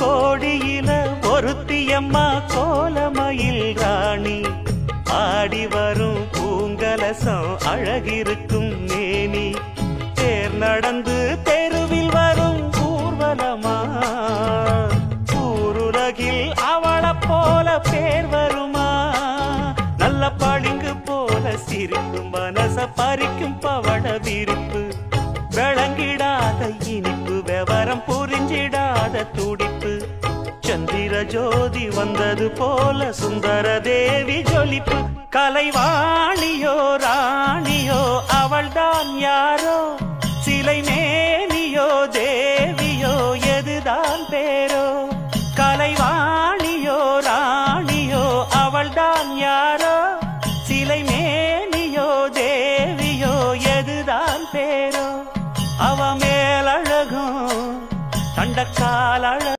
கோடியில ஒருத்தியம்மா கோலமயில் ராணி ஆடி வரும் பூங்கலசம் அழகிருக்கும் மேனி தேர் நடந்து தெருவில் வரும் ஊர்வலமா ஊருலகில் அவளை போல பேர் வருமா நல்ல பளிங்கு போல சிரிக்கும் மனச பறிக்கும் பவள விரிப்பு விளங்கிடாத இனிப்பு விவரம் புரிஞ்சிடாத துடிப்பு சந்திர ஜோதி வந்தது போல சுந்தர தேவி ஜொலிப்பு கலைவாணியோ ராணியோ அவள்தான் யாரோ சிலை மேனியோ தேவியோ எதுதான் பேரோ கலைவாணியோ ராணியோ அவள்தான் யாரோ சிலை மேனியோ தேவியோ எதுதான் பேரோ அவ மேலழகும் தண்டக்கால்